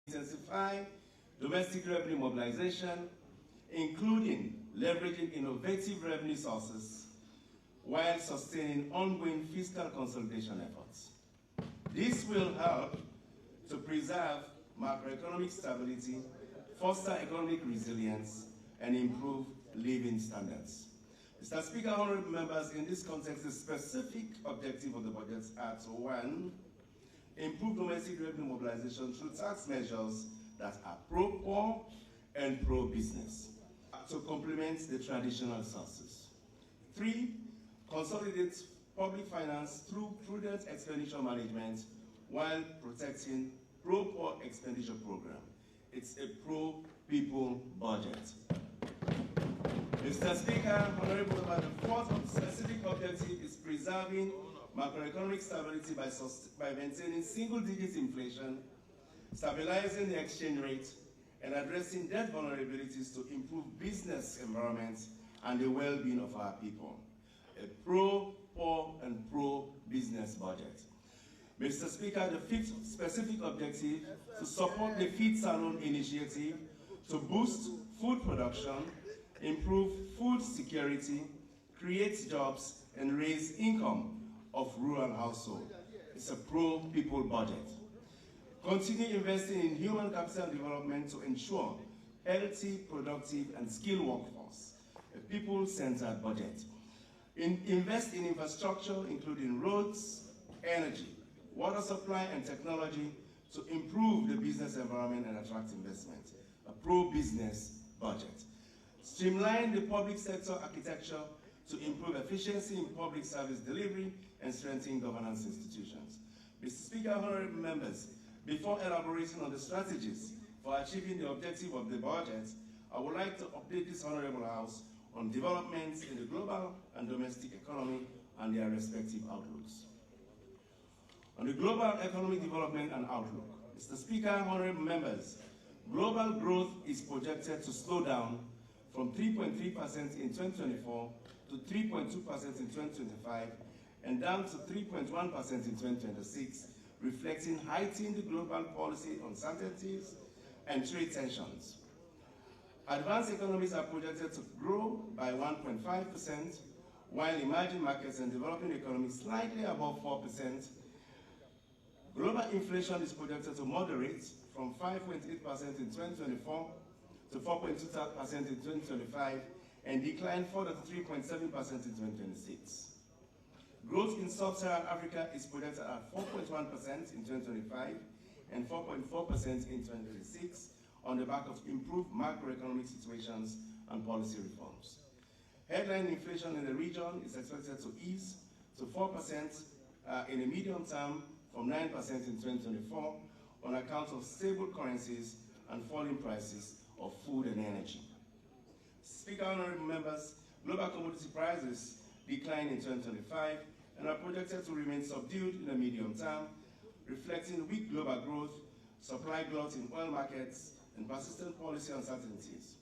intensify domestic revenue mobilization, including leveraging innovative revenue sources while sustaining ongoing fiscal consolidation efforts. This will help to preserve macroeconomic stability, foster economic resilience, and improve living standards. Mr. Speaker, honorable members, in this context, the specific objective of the budget are to 1, improve domestic revenue mobilization through tax measures that are pro-poor and pro-business, to complement the traditional sources. 3, consolidate public finance through prudent expenditure management while protecting pro-poor expenditure program. It's a pro-people budget. Mr. Speaker, honorable members, the fourth specific objective is preserving macroeconomic stability by maintaining single-digit inflation, stabilizing the exchange rate, and addressing debt vulnerabilities to improve business environments and the well-being of our people. A pro-poor and pro-business budget. Mr. Speaker, the fifth specific objective is to support the Feed Salon initiative to boost food production, improve food security, create jobs, and raise income of rural households. It's a pro-people budget. Continue investing in human capital development to ensure healthy, productive, and skilled workforce. A people-centered budget. Invest in infrastructure, including roads, energy, water supply, and technology to improve the business environment and attract investment. A pro-business budget. Streamline the public sector architecture to improve efficiency in public service delivery and strengthen governance institutions. Mr. Speaker, honorable members, before elaborating on the strategies for achieving the objective of the budget, I would like to update this honorable House on developments in the global and domestic economy and their respective outlooks. On the global economic development and outlook, Mr. Speaker, honorable members, global growth is projected to slow down from 3.3% in 2024 to 3.2% in 2025 and down to 3.1% in 2026, reflecting heightened global policy uncertainties and trade tensions. Advanced economies are projected to grow by 1.5%, while emerging markets and developing economies slightly above 4%. Global inflation is projected to moderate from 5.8% in 2024 to 4.2% in 2025 and decline further to 3.7% in 2026. Growth in sub-Saharan Africa is projected at 4.1% in 2025 and 4.4% in 2026 on the back of improved macroeconomic situations and policy reforms. Headline inflation in the region is expected to ease to 4% in the medium term from 9% in 2024 on account of stable currencies and falling prices of food and energy. Speaker, honorable members, global commodity prices declined in 2025 and are projected to remain subdued in the medium term, reflecting weak global growth, supply glut in oil markets, and persistent policy uncertainties.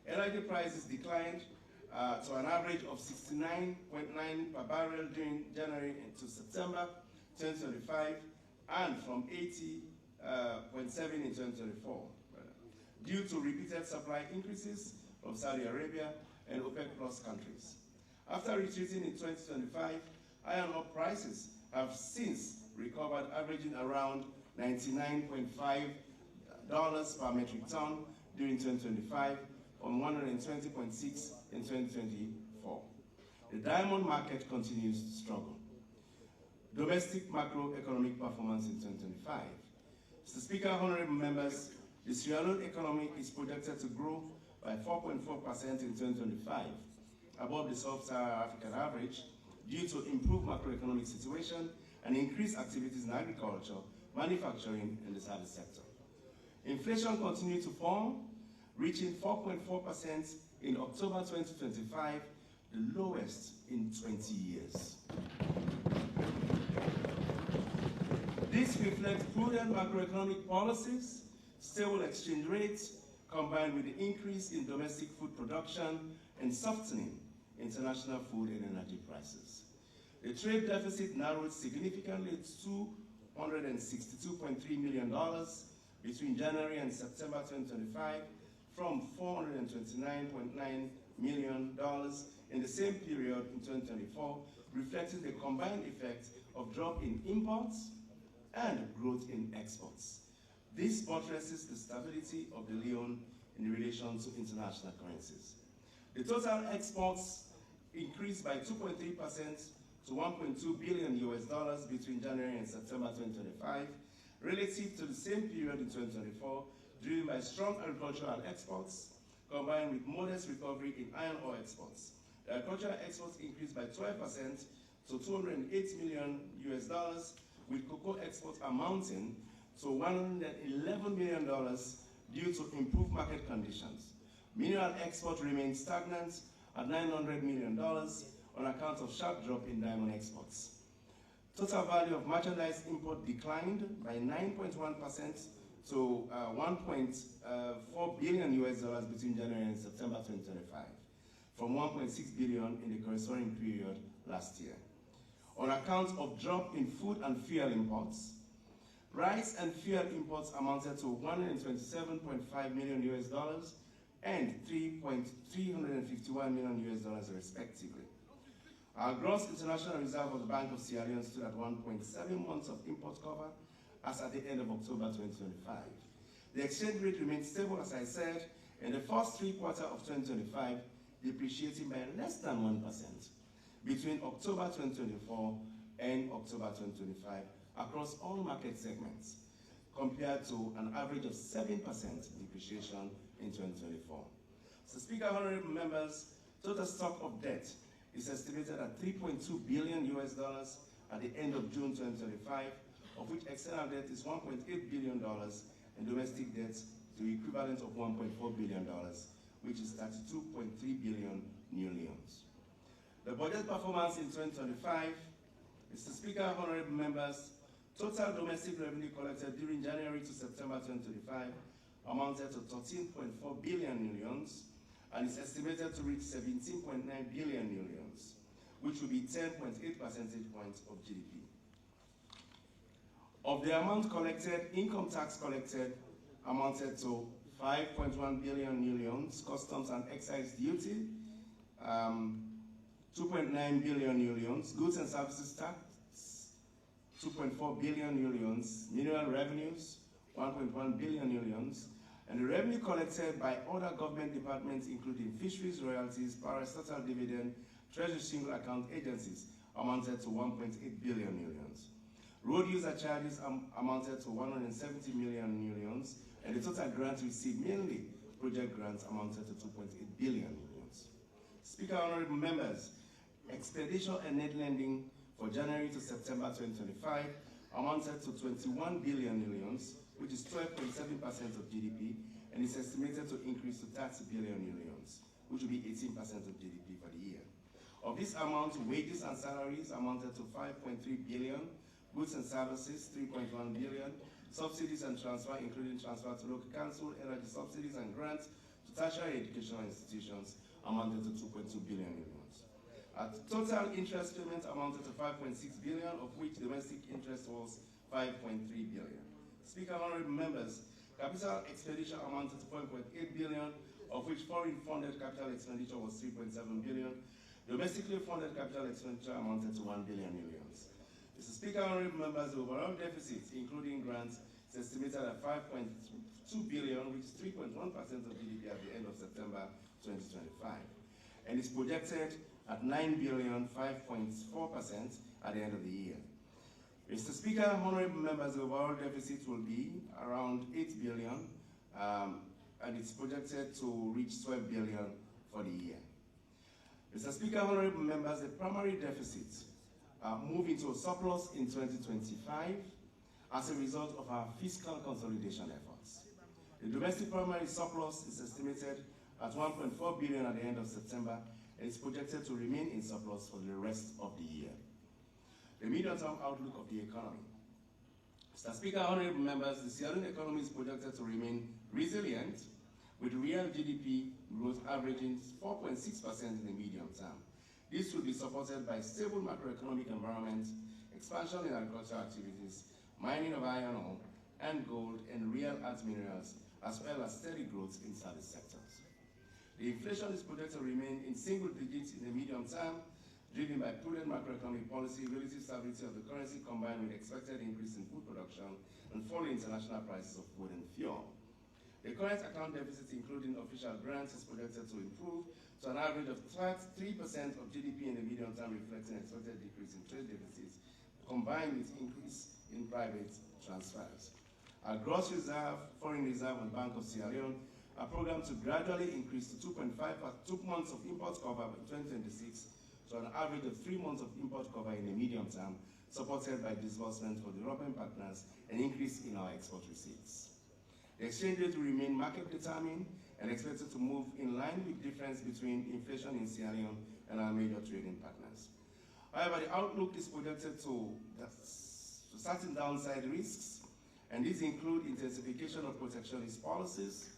Energy prices declined to an average of 69.9 per barrel during January to September 2025 and from 80.7 in 2024, due to repeated supply increases from Saudi Arabia and OPEC Plus countries. After retreating in 2025, iron ore prices have since recovered, averaging around $99.5 per metric ton during 2025 from 120.6 in 2024. The diamond market continues to struggle. Domestic macroeconomic performance in 2025. Mr. Speaker, honorable members, the Sierra Leone economy is projected to grow by 4.4% in 2025, above the sub-Saharan African average, due to improved macroeconomic situation and increased activities in agriculture, manufacturing, and the service sector. Inflation continued to fall, reaching 4.4% in October 2025, the lowest in 20 years. This reflects prudent macroeconomic policies, stable exchange rates, combined with the increase in domestic food production and softening international food and energy prices. The trade deficit narrowed significantly to $262.3 million, between January and September 2025 from $429.9 million in the same period in 2024, reflecting the combined effect of drop in imports and growth in exports. This buttresses the stability of the Leone in relation to international currencies. The total exports increased by 2.3% to $1.2 billion between January and September 2025, relative to the same period in 2024, driven by strong agricultural exports, combined with modest recovery in iron ore exports. The agricultural exports increased by 12% to $208 million, with cocoa exports amounting to $111 million due to improved market conditions. Mineral exports remained stagnant at $900 million on account of sharp drop in diamond exports. Total value of merchandise import declined by 9.1% to $1.4 billion between January and September 2025, from $1.6 billion in the corresponding period last year, on account of drop in food and fuel imports. Rice and fuel imports amounted to $127.5 million and $351 million respectively. Our gross international reserve of the Bank of Sierra Leone stood at 1.7 months of import cover as at the end of October 2025. The exchange rate remained stable, as I said, in the first 3 quarters of 2025, depreciating by less than 1% between October 2024 and October 2025 across all market segments, compared to an average of 7% depreciation in 2024. So, Speaker, honorable members, total stock of debt is estimated at $3.2 billion at the end of June 2025, of which external debt is $1.8 billion and domestic debt the equivalent of $1.4 billion, which is 32.3 billion new leons. The budget performance in 2025, Mr. Speaker, honorable members, total domestic revenue collected during January to September 2025 amounted to 13.4 billion millions and is estimated to reach 17.9 billion millions, which will be 10.8 percentage points of GDP. Of the amount collected, income tax collected amounted to 5.1 billion millions, customs and excise duty, 2.9 billion millions, goods and services tax, 2.4 billion millions, mineral revenues, 1.1 billion millions, and the revenue collected by other government departments, including fisheries, royalties, parastatal dividend, treasury single account agencies, amounted to 1.8 billion millions. Road user charges amounted to 170 million millions, and the total grants received, mainly project grants, amounted to 2.8 billion millions. Speaker, honorable members, expedition and net lending for January to September 2025 amounted to 21 billion millions, which is 12.7% of GDP, and is estimated to increase to 30 billion millions, which will be 18% of GDP for the year. Of this amount, wages and salaries amounted to 5.3 billion, goods and services 3.1 billion, subsidies and transfer, including transfer to local council, energy subsidies and grants to tertiary educational institutions, amounted to 2.2 billion millions. Total interest payments amounted to 5.6 billion, of which domestic interest was 5.3 billion. Speaker, honorable members, capital expenditure amounted to 4.8 billion, of which foreign funded capital expenditure was 3.7 billion. Domestically funded capital expenditure amounted to 1 billion millions. Mr. Speaker, honorable members, the overall deficit, including grants, is estimated at 5.2 billion, which is 3.1% of GDP at the end of September 2025, and is projected at 9 billion, 5.4% at the end of the year. Mr. Speaker, honorable members, the overall deficit will be around 8 billion, and it's projected to reach 12 billion for the year. Mr. Speaker, honorable members, the primary deficit moved into a surplus in 2025 as a result of our fiscal consolidation efforts. The domestic primary surplus is estimated at 1.4 billion at the end of September, and is projected to remain in surplus for the rest of the year. The medium-term outlook of the economy. Mr. Speaker, honorable members, the Sierra Leone economy is projected to remain resilient, with real GDP growth averaging 4.6% in the medium term. This will be supported by stable macroeconomic environment, expansion in agricultural activities, mining of iron ore, and gold and rare earth minerals, as well as steady growth in service sectors. The inflation is projected to remain in single digits in the medium term, driven by prudent macroeconomic policy, relative stability of the currency combined with expected increase in food production and falling international prices of food and fuel. The current account deficit, including official grants, is projected to improve to an average of 3% of GDP in the medium term, reflecting expected decrease in trade deficits, combined with increase in private transfers. Our gross reserve, foreign reserve, and Bank of Sierra Leone are programmed to gradually increase to 2.5 months of import cover by 2026, to an average of 3 months of import cover in the medium term, supported by disbursement for development partners and increase in our export receipts. The exchange rate will remain market determined and expected to move in line with difference between inflation in Sierra Leone and our major trading partners. However, the outlook is projected to certain downside risks, and these include intensification of protectionist policies,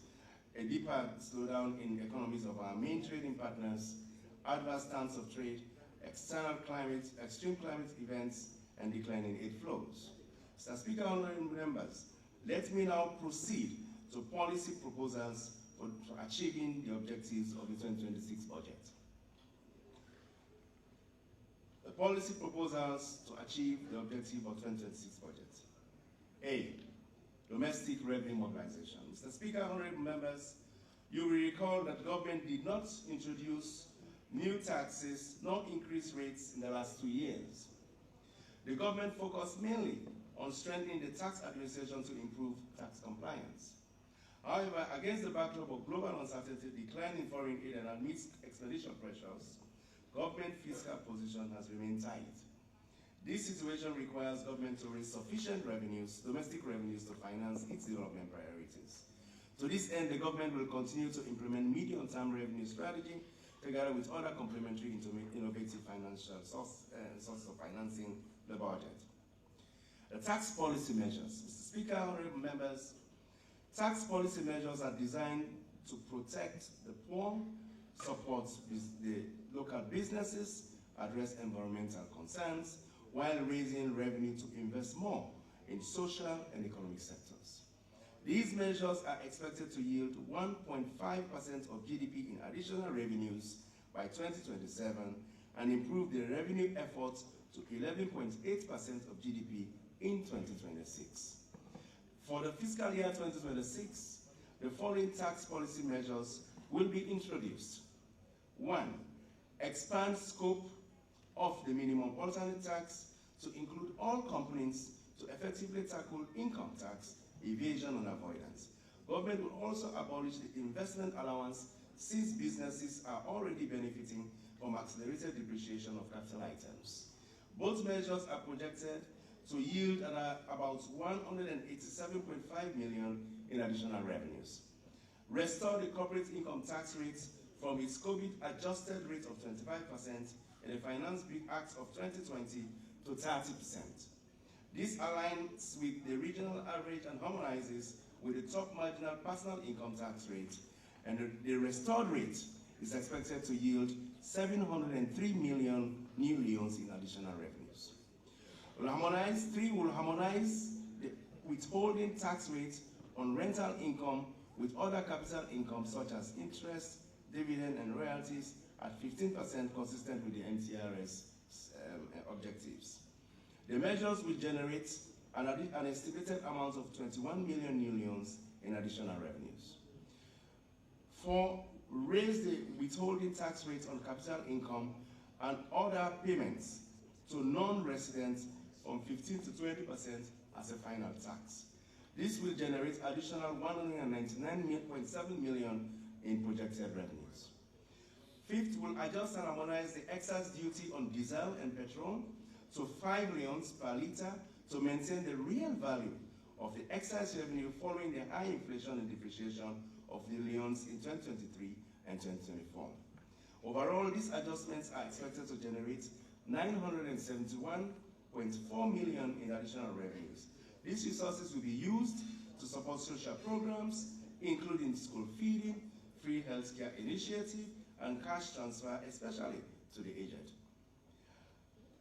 a deeper slowdown in economies of our main trading partners, adverse stance of trade, external climate, extreme climate events, and declining aid flows. Mr. Speaker, honorable members, let me now proceed to policy proposals for achieving the objectives of the 2026 budget. The policy proposals to achieve the objective of 2026 budget. A, domestic revenue mobilization. Mr. Speaker, honorable members, you will recall that government did not introduce new taxes nor increase rates in the last 2 years. The government focused mainly on strengthening the tax administration to improve tax compliance. However, against the backdrop of global uncertainty, decline in foreign aid, and amidst expenditure pressures, government fiscal position has remained tight. This situation requires government to raise sufficient revenues, domestic revenues, to finance its development priorities. To this end, the government will continue to implement medium-term revenue strategy together with other complementary innovative financial sources of financing the budget. The tax policy measures. Mr. Speaker, honorable members, tax policy measures are designed to protect the poor, support the local businesses, address environmental concerns, while raising revenue to invest more in social and economic sectors. These measures are expected to yield 1.5% of GDP in additional revenues by 2027 and improve the revenue effort to 11.8% of GDP in 2026. For the fiscal year 2026, the following tax policy measures will be introduced. 1. Expand scope of the minimum alternate tax to include all components to effectively tackle income tax, evasion, and avoidance. Government will also abolish the investment allowance since businesses are already benefiting from accelerated depreciation of capital items. Both measures are projected to yield about 187.5 million in additional revenues. Restore the corporate income tax rate from its COVID-adjusted rate of 25% in the Finance Bill Act of 2020 to 30%. This aligns with the regional average and harmonizes with the top marginal personal income tax rate, and the restored rate is expected to yield 703 million new loans in additional revenues. Will harmonize the withholding tax rate on rental income with other capital income such as interest, dividend, and royalties at 15% consistent with the MTRS objectives. The measures will generate an estimated amount of 21 million new loans in additional revenues. 4. Raise the withholding tax rate on capital income and other payments to non-residents from 15 to 20% as a final tax. This will generate additional 199.7 million in projected revenues. 5th, will adjust and harmonize the excise duty on diesel and petrol to 5 leones per litre to maintain the real value of the excise revenue following the high inflation and depreciation of the leones in 2023 and 2024. Overall, these adjustments are expected to generate 971.4 million in additional revenues. These resources will be used to support social programs, including school feeding, free healthcare initiative, and cash transfer, especially to the aged.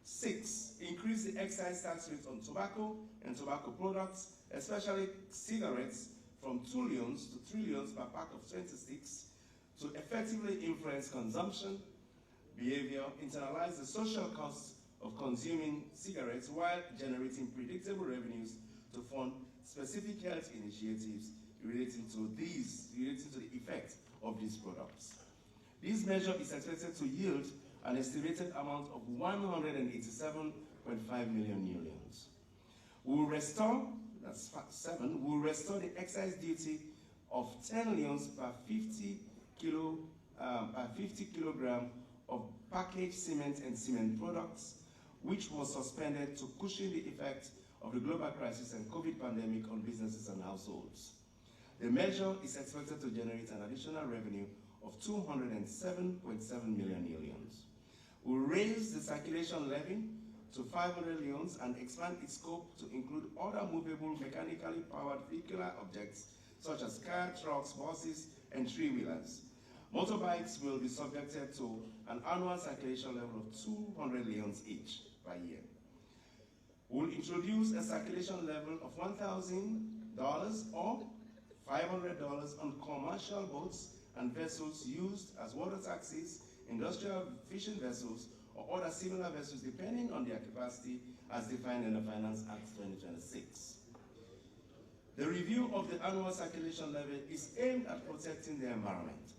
6, increase the excise tax rate on tobacco and tobacco products, especially cigarettes, from 2 leones to 3 leones per pack of 20 sticks to effectively influence consumption behavior, internalize the social costs of consuming cigarettes while generating predictable revenues to fund specific health initiatives relating to the effect of these products. This measure is expected to yield an estimated amount of 187.5 million new leones. We will restore, that's 7, we will restore the excise duty of 10 leones per 50 kilogram of packaged cement and cement products, which was suspended to cushion the effect of the global crisis and COVID pandemic on businesses and households. The measure is expected to generate an additional revenue of 207.7 million leones. We will raise the circulation levy to 500 leones and expand its scope to include other movable, mechanically powered vehicular objects such as cars, trucks, buses, and three-wheelers. Motorbikes will be subjected to an annual circulation level of 200 leones each per year. We'll introduce a circulation level of $1,000 or $500 on commercial boats and vessels used as water taxis, industrial fishing vessels, or other similar vessels depending on their capacity as defined in the Finance Act 2026. The review of the annual circulation levy is aimed at protecting the environment.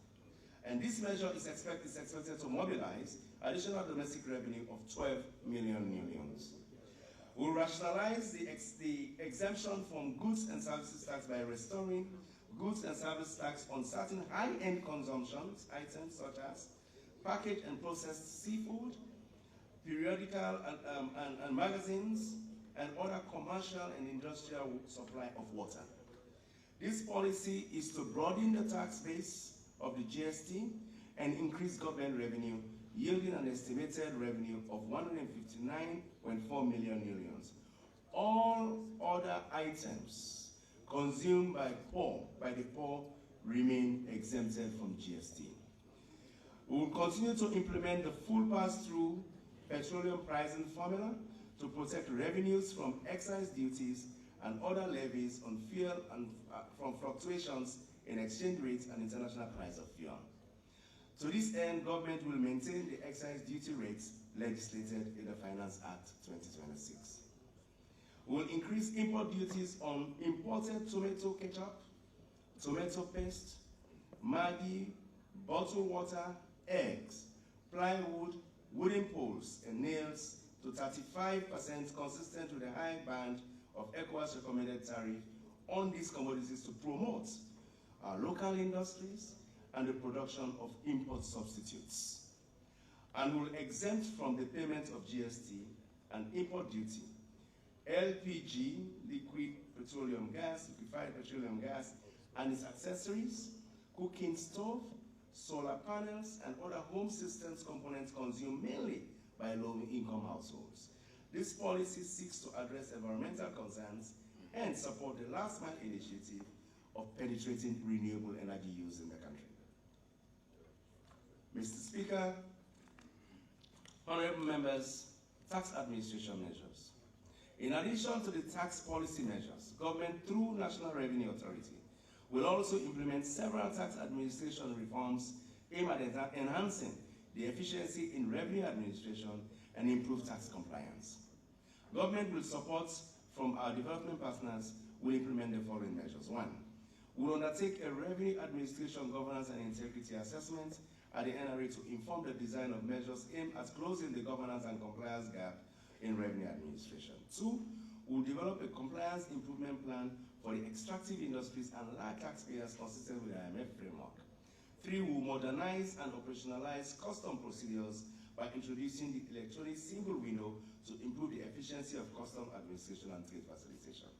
And this measure is expected to mobilize additional domestic revenue of 12 million new leones. We'll rationalize the exemption from goods and services tax by restoring goods and service tax on certain high-end consumption items such as packaged and processed seafood, periodical and magazines, and other commercial and industrial supply of water. This policy is to broaden the tax base of the GST and increase government revenue, yielding an estimated revenue of 159.4 million new leones. All other items consumed by the poor remain exempted from GST. We will continue to implement the full pass-through petroleum pricing formula to protect revenues from excise duties and other levies on fuel and from fluctuations in exchange rates and international price of fuel. To this end, government will maintain the excise duty rates legislated in the Finance Act 2026. We will increase import duties on imported tomato ketchup, tomato paste, Maggi, bottled water, eggs, plywood, wooden poles, and nails to 35% consistent with the high band of ECOWAS recommended tariff on these commodities to promote our local industries and the production of import substitutes. And will exempt from the payment of GST and import duty LPG, liquid petroleum gas, liquefied petroleum gas, and its accessories, cooking stove, solar panels, and other home systems components consumed mainly by low-income households. This policy seeks to address environmental concerns and support the last-mile initiative of penetrating renewable energy use in the country. Mr. Speaker, honorable members, tax administration measures. In addition to the tax policy measures, government through National Revenue Authority will also implement several tax administration reforms aimed at enhancing the efficiency in revenue administration and improve tax compliance. Government will support from our development partners will implement the following measures. 1, we will undertake a revenue administration governance and integrity assessment at the NRA to inform the design of measures aimed at closing the governance and compliance gap in revenue administration. 2, we will develop a compliance improvement plan for the extractive industries and large taxpayers consistent with the IMF framework. 3, we will modernize and operationalize custom procedures by introducing the electronic single window to improve the efficiency of custom administration and trade facilitation.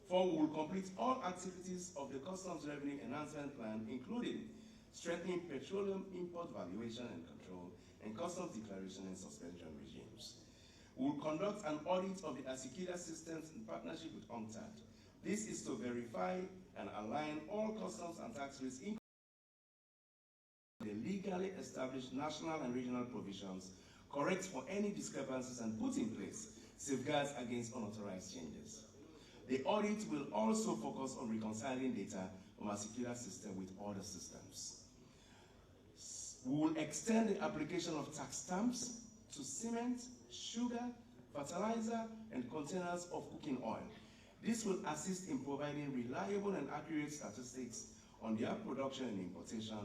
4, we will complete all activities of the Customs Revenue Enhancement Plan, including strengthening petroleum import valuation and control, and customs declaration and suspension regimes. We will conduct an audit of the Asikida systems in partnership with UNCTAD. This is to verify and align all customs and tax rates in the legally established national and regional provisions correct for any discrepancies, and put in place safeguards against unauthorized changes. The audit will also focus on reconciling data from our secure system with other systems. We will extend the application of tax stamps to cement, sugar, fertilizer, and containers of cooking oil. This will assist in providing reliable and accurate statistics on their production and importation,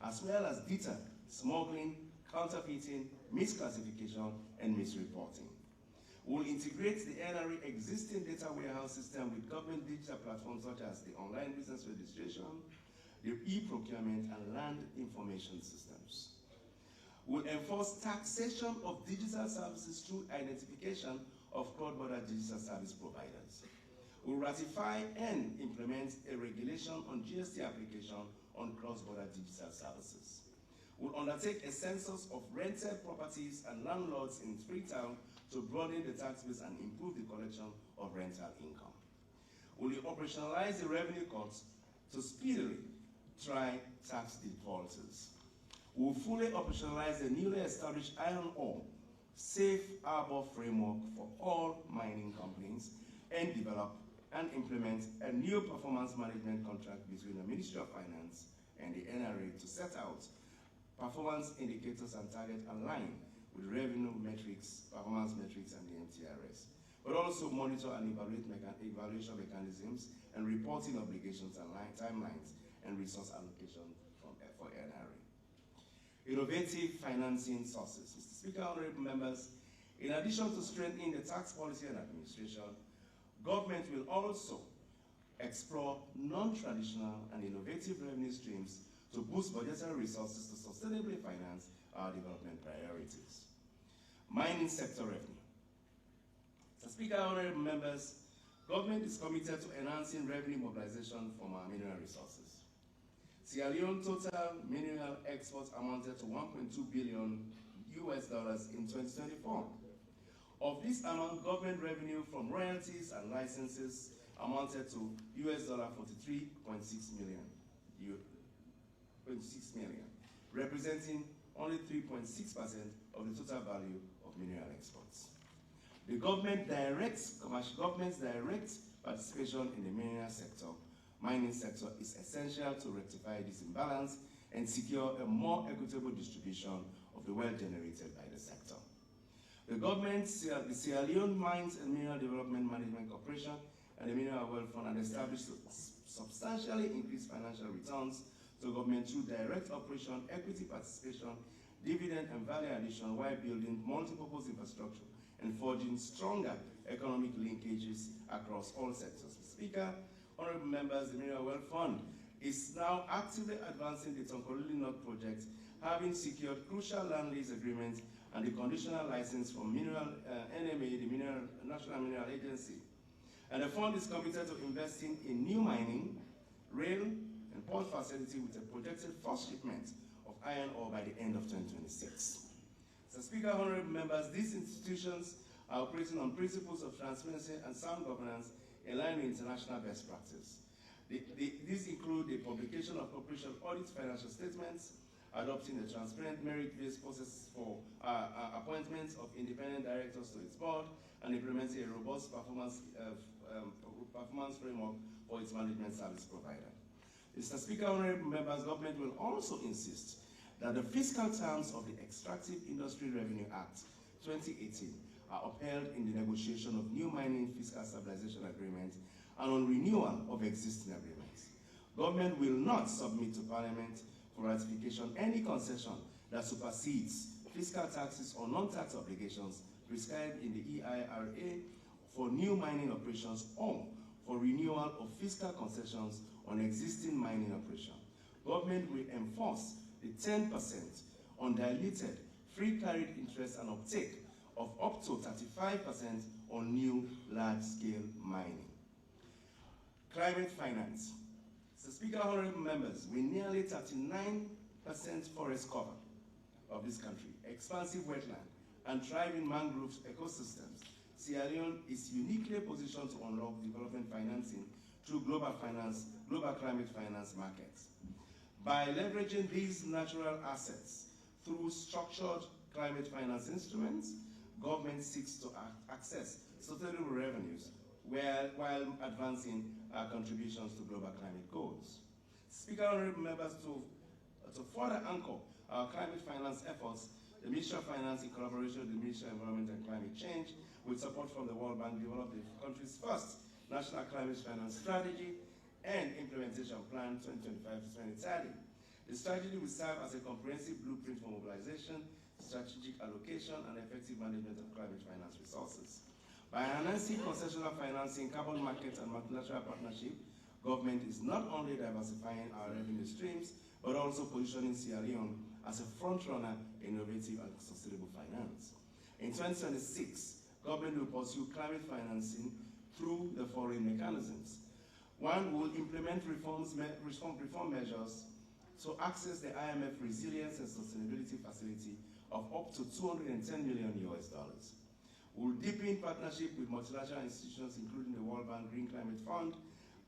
as well as deter smuggling, counterfeiting, misclassification, and misreporting. We will integrate the NRA existing data warehouse system with government digital platforms such as the online business registration, the e-procurement, and land information systems. We'll enforce taxation of digital services through identification of cross-border digital service providers. We'll ratify and implement a regulation on GST application on cross-border digital services. We'll undertake a census of rented properties and landlords in Freetown to broaden the tax base and improve the collection of rental income. We'll operationalize the revenue courts to speedily try tax defaulters. We'll fully operationalize the newly established iron ore safe harbor framework for all mining companies and develop and implement a new performance management contract between the Ministry of Finance and the NRA to set out performance indicators and targets aligned with revenue metrics, performance metrics, and the MTRS, but also monitor and evaluate evaluation mechanisms and reporting obligations and timelines and resource allocation for NRA. Innovative financing sources. Mr. Speaker, honorable members, in addition to strengthening the tax policy and administration, government will also explore non-traditional and innovative revenue streams to boost budgetary resources to sustainably finance our development priorities. Mining sector revenue. Mr. Speaker, honorable members, government is committed to enhancing revenue mobilization from our mineral resources. Sierra Leone total mineral exports amounted to $1.2 billion in 2024. Of this amount, government revenue from royalties and licenses amounted to $43.6 million, representing only 3.6% of the total value of mineral exports. The government's direct participation in the mining sector is essential to rectify this imbalance and secure a more equitable distribution of the wealth generated by the sector. The government, the Sierra Leone Mines and Mineral Development Management Corporation and the Mineral Wealth Fund have established substantially increased financial returns to government through direct operation, equity participation, dividend and value addition while building multi-purpose infrastructure and forging stronger economic linkages across all sectors. Mr. Speaker, honorable members, the Mineral Wealth Fund is now actively advancing the Tonkorili North project, having secured crucial land lease agreements and the conditional license from NMA, the National Mineral Agency. And the fund is committed to investing in new mining, rail, and port facility with a projected first shipment of iron ore by the end of 2026. Mr. Speaker, honorable members, these institutions are operating on principles of transparency and sound governance in line with international best practice. These include the publication of corporation audit financial statements, adopting a transparent merit-based process for appointments of independent directors to its board, and implementing a robust performance framework for its management service provider. Mr. Speaker, honorable members, government will also insist that the fiscal terms of the Extractive Industry Revenue Act 2018 are upheld in the negotiation of new mining fiscal stabilization agreements and on renewal of existing agreements. Government will not submit to Parliament for ratification any concession that supersedes fiscal taxes or non-tax obligations prescribed in the EIRA for new mining operations or for renewal of fiscal concessions on existing mining operations. Government will enforce the 10% undiluted free carried interest and uptake of up to 35% on new large-scale mining. Climate finance. Mr. Speaker, honorable members, with nearly 39% forest cover of this country, expansive wetland, and thriving mangrove ecosystems, Sierra Leone is uniquely positioned to unlock development financing through global climate finance markets. By leveraging these natural assets through structured climate finance instruments, government seeks to access sustainable revenues while advancing our contributions to global climate goals. Speaker, honorable members, to further anchor our climate finance efforts, the Ministry of Finance, in collaboration with the Ministry of Environment and Climate Change, with support from the World Bank, developed the country's first National Climate Finance Strategy and Implementation Plan 2025 to 2030. The strategy will serve as a comprehensive blueprint for mobilization, strategic allocation, and effective management of climate finance resources. By enhancing concessional financing, carbon markets, and multilateral partnership, government is not only diversifying our revenue streams, but also positioning Sierra Leone as a front-runner in innovative and sustainable finance. In 2026, government will pursue climate financing through the following mechanisms. One, will implement reform measures to access the IMF Resilience and Sustainability Facility of up to $210 million. We'll deepen partnership with multilateral institutions, including the World Bank Green Climate Fund,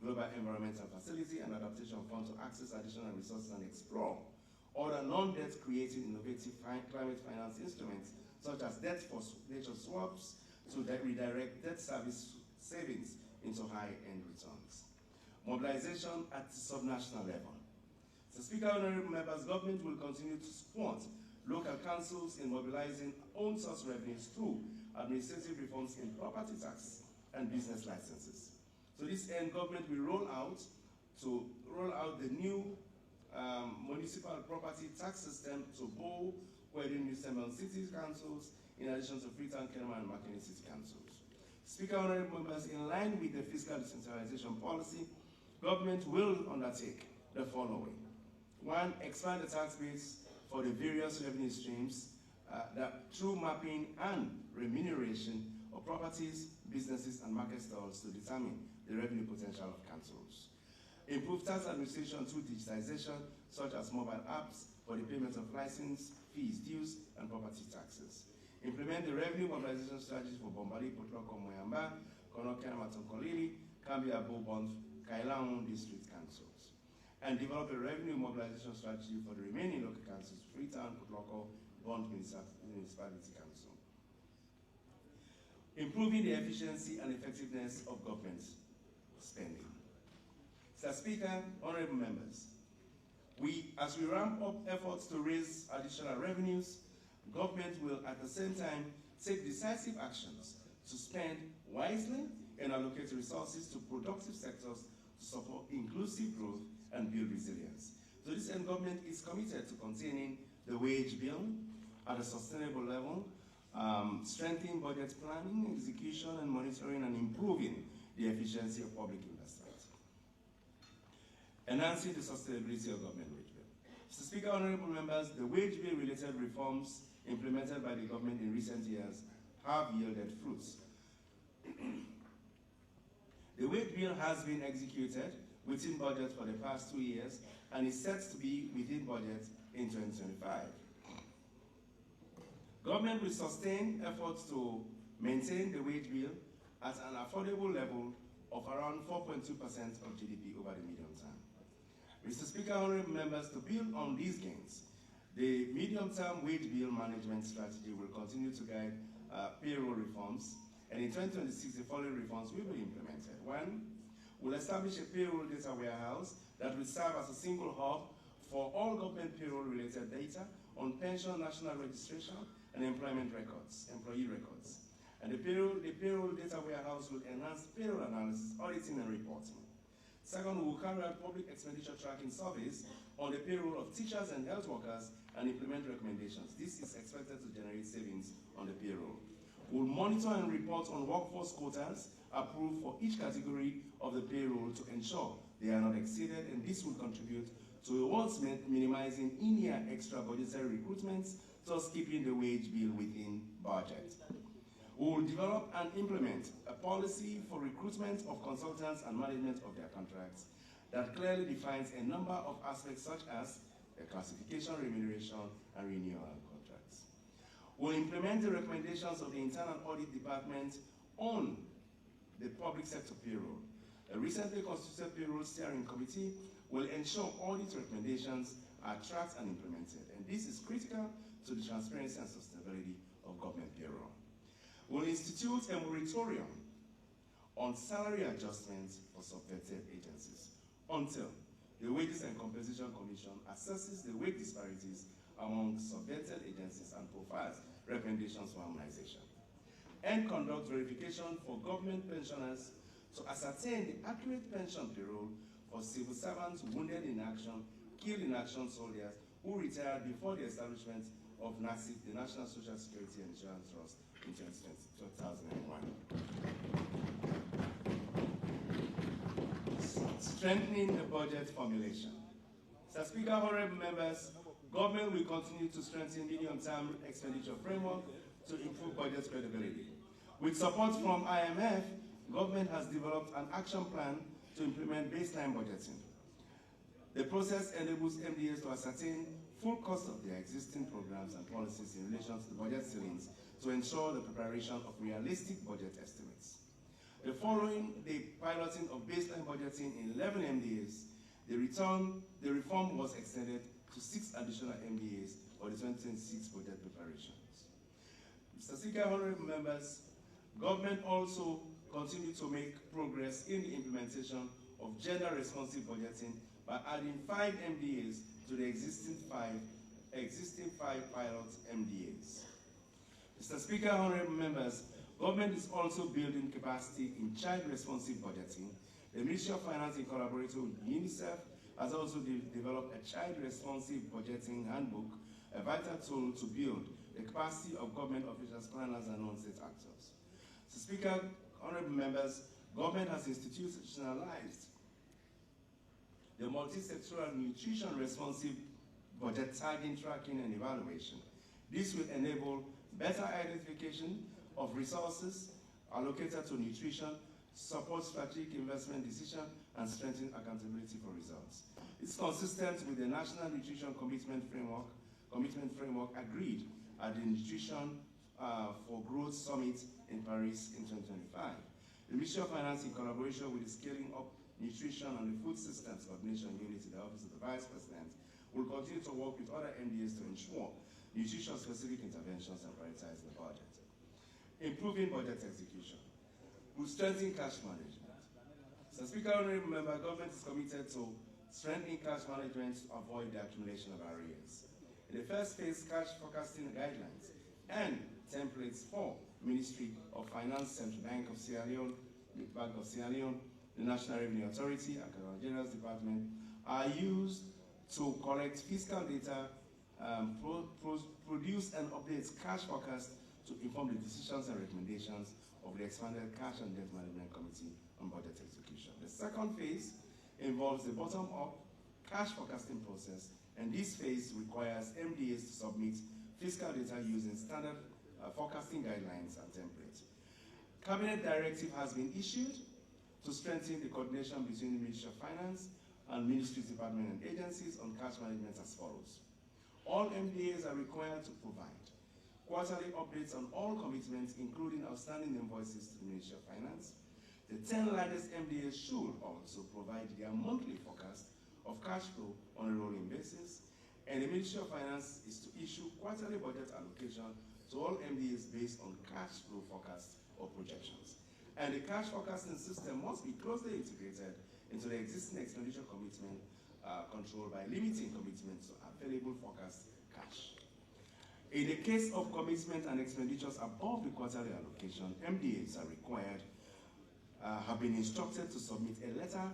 Global Environmental Facility, and Adaptation Fund, to access additional resources and explore other non-debt creating innovative climate finance instruments, such as debt for nature swaps, to redirect debt service savings into high-end returns. Mobilization at the subnational level. So, Speaker, honorable members, government will continue to support local councils in mobilizing own source revenues through administrative reforms in property tax and business licenses. To this end, government will roll out the new municipal property tax system to Bo, Wedding, New City councils, in addition to Freetown, Kenema, and Makeni City councils. Speaker, honorable members, in line with the fiscal decentralization policy, government will undertake the following. One, expand the tax base for the various revenue streams through mapping and remuneration of properties, businesses, and market stalls to determine the revenue potential of councils. Improve tax administration through digitization, such as mobile apps for the payment of license, fees, dues, and property taxes. Implement the revenue mobilization strategies for Bombali, Potloko, Moyamba, Konokia, Matonkolili, Kambia, Bobond, Kailaon district councils. And develop a revenue mobilization strategy for the remaining local councils, Freetown, Potloko, Bond Municipality Council. Improving the efficiency and effectiveness of government spending. Mr. Speaker, honorable members, as we ramp up efforts to raise additional revenues, government will at the same time take decisive actions to spend wisely and allocate resources to productive sectors to support inclusive growth and build resilience. To this end, government is committed to containing the wage bill at a sustainable level, strengthening budget planning, execution, and monitoring, and improving the efficiency of public investment. Enhancing the sustainability of government wage bill. Mr. Speaker, honorable members, the wage bill related reforms implemented by the government in recent years have yielded fruits. The wage bill has been executed within budget for the past 2 years and is set to be within budget in 2025. Government will sustain efforts to maintain the wage bill at an affordable level of around 4.2% of GDP over the medium term. Mr. Speaker, honorable members, to build on these gains, the medium-term wage bill management strategy will continue to guide payroll reforms, and in 2026, the following reforms will be implemented. One, we'll establish a payroll data warehouse that will serve as a single hub for all government payroll-related data on pension, national registration, and employee records. And the payroll data warehouse will enhance payroll analysis, auditing, and reporting. Second, we will carry out public expenditure tracking surveys on the payroll of teachers and health workers and implement recommendations. This is expected to generate savings on the payroll. We'll monitor and report on workforce quotas approved for each category of the payroll to ensure they are not exceeded, and this will contribute towards minimizing in-year extra budgetary recruitments, thus keeping the wage bill within budget. We will develop and implement a policy for recruitment of consultants and management of their contracts that clearly defines a number of aspects such as the classification, remuneration, and renewal contracts. We'll implement the recommendations of the Internal Audit Department on the public sector payroll. A recently constituted payroll steering committee will ensure audit recommendations are tracked and implemented, and this is critical to the transparency and sustainability of government payroll. We'll institute a moratorium on salary adjustments for subvented agencies until the Wages and Compensation Commission assesses the wage disparities among subvented agencies and provides recommendations for harmonization. And conduct verification for government pensioners to ascertain the accurate pension payroll for civil servants wounded in action, killed in action soldiers who retired before the establishment of NASIC, the National Social Security and Insurance Trust, in 2001. Strengthening the budget formulation. Mr. Speaker, honorable members, government will continue to strengthen medium-term expenditure framework to improve budget credibility. With support from IMF, government has developed an action plan to implement baseline budgeting. The process enables MDAs to ascertain full cost of their existing programs and policies in relation to the budget ceilings to ensure the preparation of realistic budget estimates. Following the piloting of baseline budgeting in 11 MDAs, the reform was extended to 6 additional MDAs for the 2026 budget preparations. Mr. Speaker, honorable members, government also continued to make progress in the implementation of gender-responsive budgeting by adding 5 MDAs to the existing five pilot MDAs. Mr. Speaker, honorable members, government is also building capacity in child-responsive budgeting. The Ministry of Finance, in collaboration with UNICEF, has also developed a child-responsive budgeting handbook, a vital tool to build the capacity of government officials, planners, and non-state actors. Mr. Speaker, honorable members, government has institutionalized the multi-sectoral nutrition-responsive budget tagging, tracking, and evaluation. This will enable better identification of resources allocated to nutrition, support strategic investment decision, and strengthen accountability for results. It's consistent with the National Nutrition Commitment Framework agreed at the Nutrition for Growth Summit in Paris in 2025. The Ministry of Finance, in collaboration with the Scaling Up Nutrition and the Food Systems Coordination Unit in the Office of the Vice President, will continue to work with other MDAs to ensure nutrition-specific interventions and prioritize the budget. Improving budget execution. We'll strengthen cash management. Mr. Speaker, honorable member, government is committed to strengthening cash management to avoid the accumulation of arrears. In the first phase, cash forecasting guidelines and templates for Ministry of Finance, Central Bank of Sierra Leone, the National Revenue Authority, and the General's Department are used to collect fiscal data, produce and update cash forecasts to inform the decisions and recommendations of the expanded Cash and Debt Management Committee on Budget Execution. The second phase involves the bottom-up cash forecasting process, and this phase requires MDAs to submit fiscal data using standard forecasting guidelines and templates. Cabinet directive has been issued to strengthen the coordination between the Ministry of Finance and Ministries, Departments, and agencies on cash management as follows. All MDAs are required to provide quarterly updates on all commitments, including outstanding invoices to the Ministry of Finance. The 10 largest MDAs should also provide their monthly forecast of cash flow on a rolling basis, and the Ministry of Finance is to issue quarterly budget allocation to all MDAs based on cash flow forecasts or projections. And the cash forecasting system must be closely integrated into the existing expenditure commitment control by limiting commitments to available forecast cash. In the case of commitment and expenditures above the quarterly allocation, MDAs are required, have been instructed to submit a letter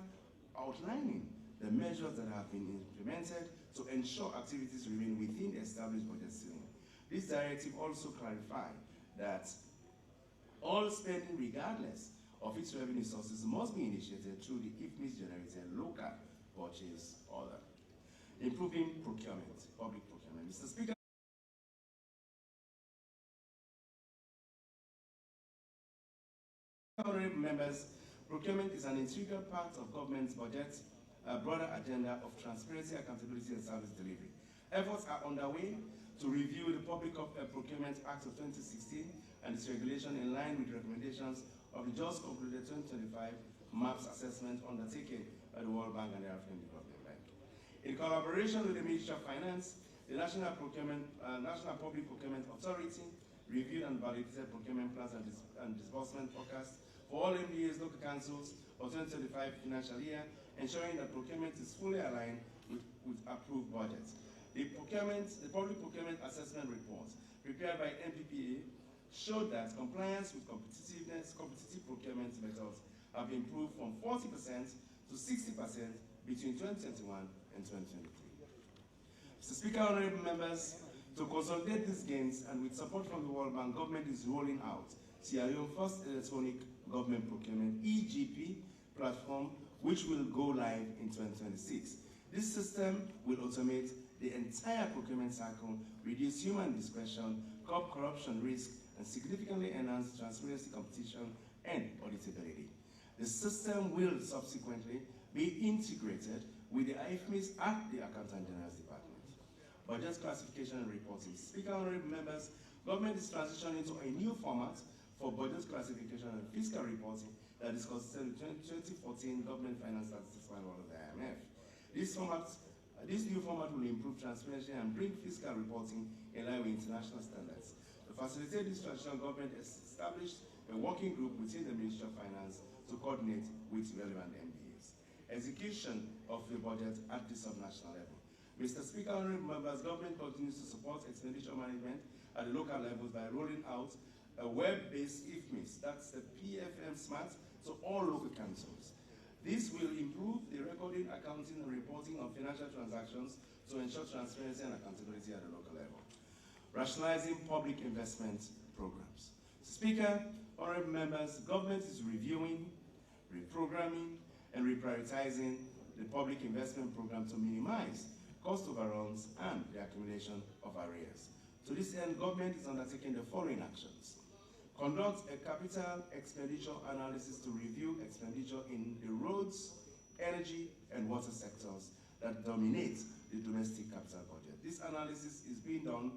outlining the measures that have been implemented to ensure activities remain within the established budget ceiling. This directive also clarified that all spending, regardless of its revenue sources, must be initiated through the IFMIS-generated local purchase order. Improving procurement, public procurement. Mr. Speaker, honorable members, procurement is an integral part of government's budget, broader agenda of transparency, accountability, and service delivery. Efforts are underway to review the Public Procurement Act of 2016 and its regulation in line with recommendations of the just concluded 2025 MAPS assessment undertaken by the World Bank and the African Development Bank. In collaboration with the Ministry of Finance, The National Public Procurement Authority reviewed and validated procurement plans and disbursement forecasts for all MDAs, local councils for 2025 financial year, ensuring that procurement is fully aligned with approved budgets. The Public Procurement Assessment Report prepared by NPPA showed that compliance with competitive procurement methods have improved from 40% to 60% between 2021 and 2023. Mr. Speaker, honorable members, to consolidate these gains and with support from the World Bank, government is rolling out Sierra Leone First Electronic Government Procurement (EGP) platform, which will go live in 2026. This system will automate the entire procurement cycle, reduce human discretion, curb corruption risk, and significantly enhance transparency, competition, and auditability. The system will subsequently be integrated with the IFMIS at the Accountant General's Department. Budget classification and reporting. Speaker, honorable members, government is transitioning to a new format for budget classification and fiscal reporting that is consistent with 2014 Government Finance Statistics Manual of the IMF. This new format will improve transparency and bring fiscal reporting in line with international standards. To facilitate this transition, government has established a working group within the Ministry of Finance to coordinate with relevant MDAs. Execution of the budget at the subnational level. Mr. Speaker, honorable members, government continues to support expenditure management at the local levels by rolling out a web-based IFMIS, that's the PFM Smart, to all local councils. This will improve the recording, accounting, and reporting of financial transactions to ensure transparency and accountability at the local level. Rationalizing public investment programs. Speaker, honorable members, government is reviewing, reprogramming, and reprioritizing the public investment program to minimize cost overruns and the accumulation of arrears. To this end, government is undertaking the following actions. Conduct a capital expenditure analysis to review expenditure in the roads, energy, and water sectors that dominate the domestic capital budget. This analysis is being done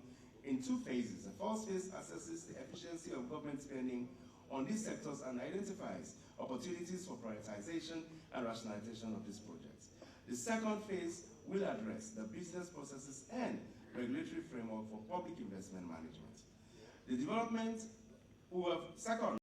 in two phases. The first phase assesses the efficiency of government spending on these sectors and identifies opportunities for prioritization and rationalization of these projects. The second phase will address the business processes and regulatory framework for public investment management. The development second